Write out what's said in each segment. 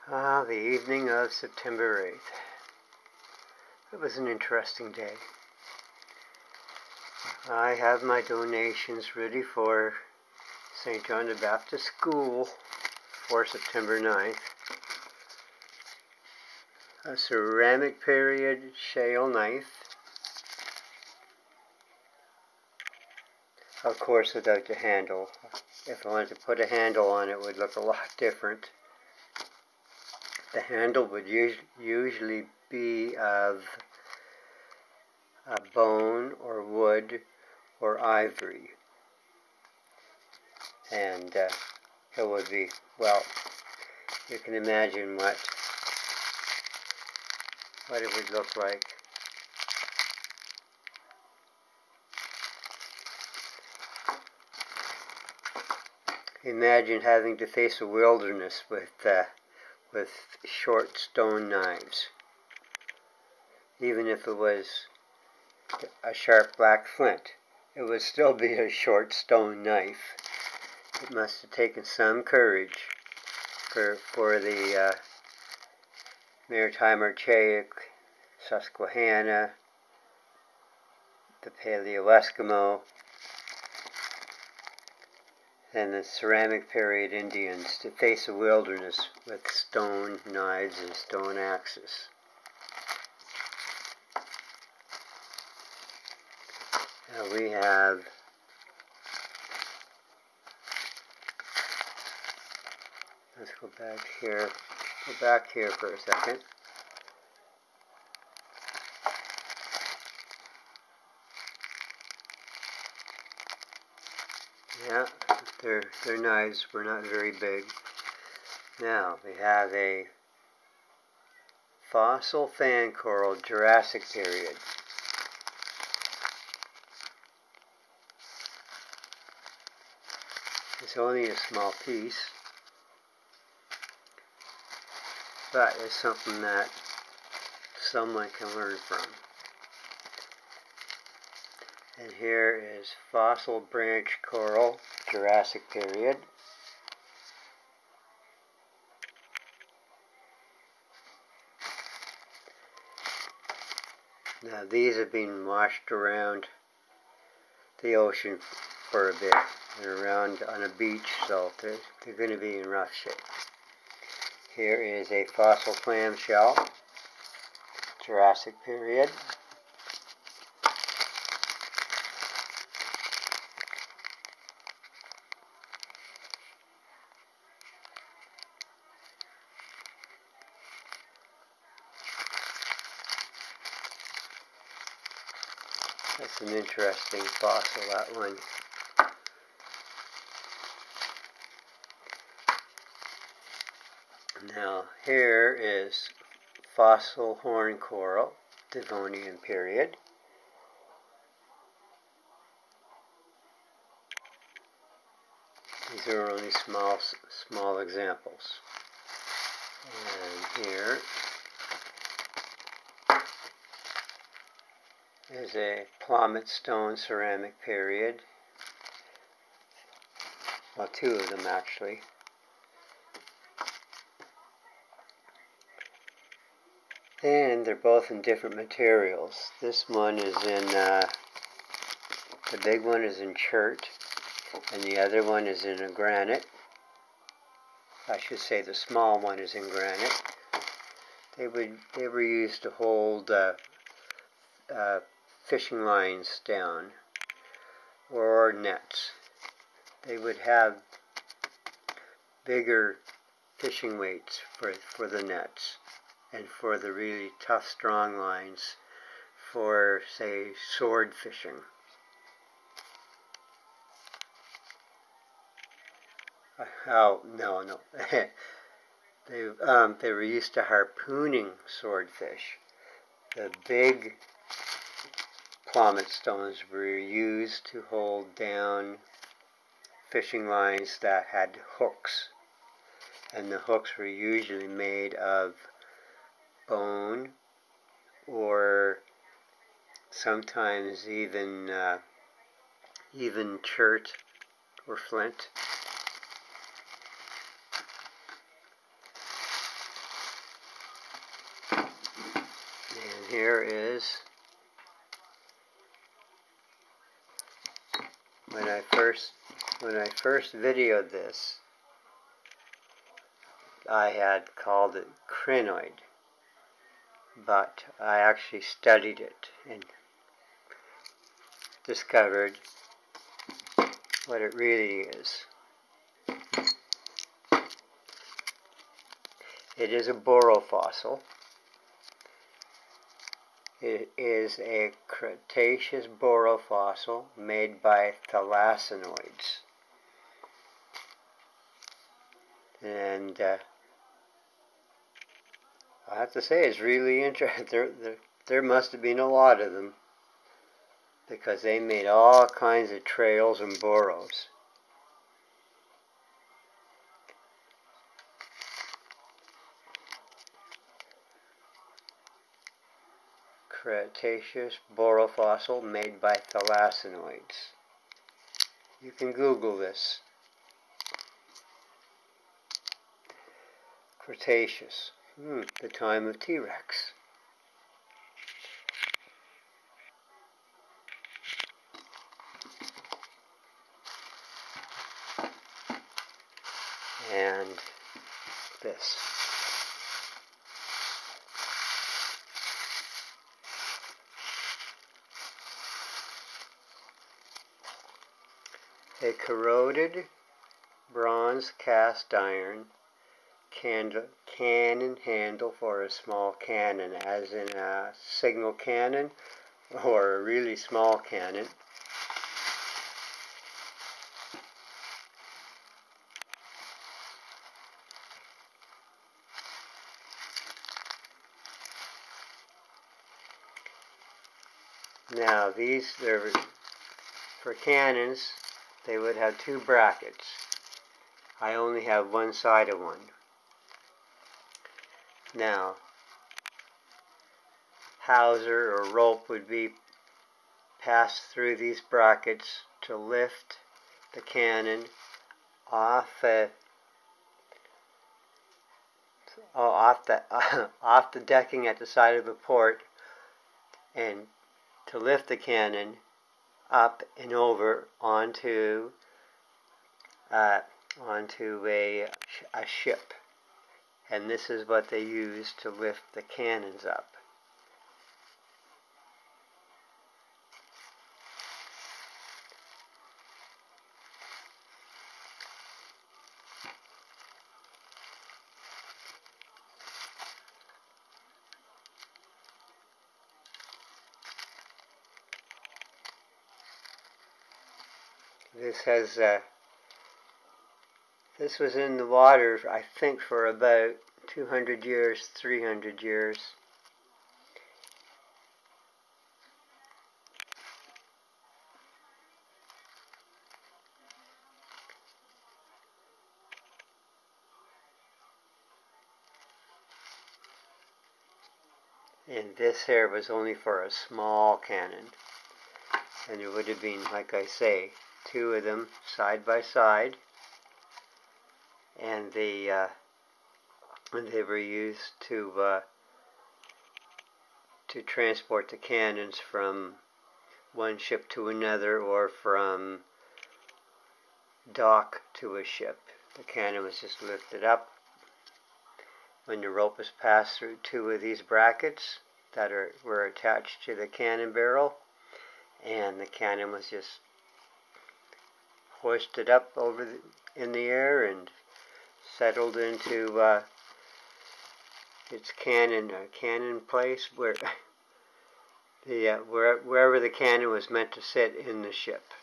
The evening of September 8th. It was an interesting day. I have my donations ready for St. John the Baptist School for September 9th. A ceramic period shale knife. Of course, without the handle. If I wanted to put a handle on it, it would look a lot different. The handle would usually be of a bone or wood or ivory. And it would be, well, you can imagine what it would look like. Imagine having to face a wilderness with short stone knives. Even if it was a sharp black flint, it would still be a short stone knife. It must have taken some courage for the Maritime Archaic, Susquehanna, the Paleo-Eskimo, and the ceramic period Indians to face a wilderness with stone knives and stone axes. Now we have let's go back here for a second. Yeah, their knives were not very big. Now we have a fossil fan coral Jurassic period. It's only a small piece, but it's something that someone can learn from. And here is fossil branch coral, Jurassic period. Now these have been washed around the ocean for a bit. They're around on a beach, so they're going to be in rough shape. Here is a fossil clamshell, Jurassic period. That's an interesting fossil, that one. Now here is fossil horn coral, Devonian period. These are only small examples. And here is a plummet stone ceramic period. Well, two of them actually. And they're both in different materials. This one is in, the big one is in chert, and the other one is in a granite. I should say the small one is in granite. They were used to hold fishing lines down, or nets. They would have bigger fishing weights for the nets, and for the really tough, strong lines for, say, sword fishing. Oh, no. They were used to harpooning swordfish. The big plummet stones were used to hold down fishing lines that had hooks. And the hooks were usually made of bone, or sometimes even chert or flint. here is when I first videoed this, I had called it crinoid, but I actually studied it and discovered what it really is. It is a borophyll. It is a Cretaceous borophyll made by thalassinoids. And I have to say, it's really interesting. There must have been a lot of them, because they made all kinds of trails and burrows. Cretaceous borophyll made by thalassinoids. You can Google this. Cretaceous. The time of T-Rex. And this. A corroded bronze cast iron cannon handle for a small cannon, as in a signal cannon or a really small cannon. Now these, for cannons, they would have two brackets. I only have one side of one. Now, hawser or rope would be passed through these brackets to lift the cannon off the decking at the side of the port, and to lift the cannon up and over onto a ship. And this is what they use to lift the cannons up. This was in the water, I think, for about 200 years, 300 years. And this here was only for a small cannon. And there would have been, like I say, two of them side by side. And they were used to transport the cannons from one ship to another, or from dock to a ship. The cannon was just lifted up when the rope was passed through two of these brackets that were attached to the cannon barrel, and the cannon was just hoisted up in the air and settled into its cannon place, where wherever the cannon was meant to sit in the ship.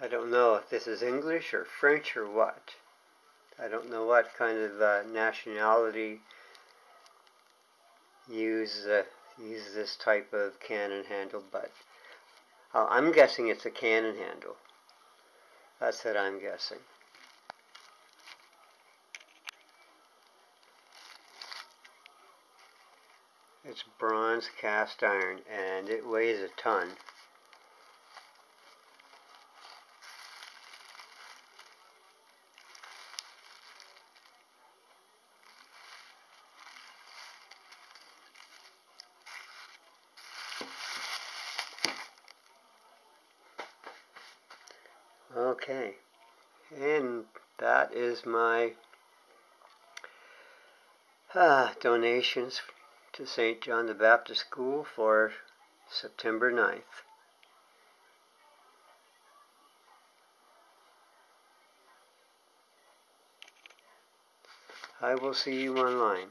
I don't know if this is English or French or what. I don't know what kind of nationality use this type of cannon handle, but I'm guessing it's a cannon handle. That's what I'm guessing. It's bronze cast iron, and it weighs a ton. Okay, and that is my donations to St. John the Baptist School for September 9th. I will see you online.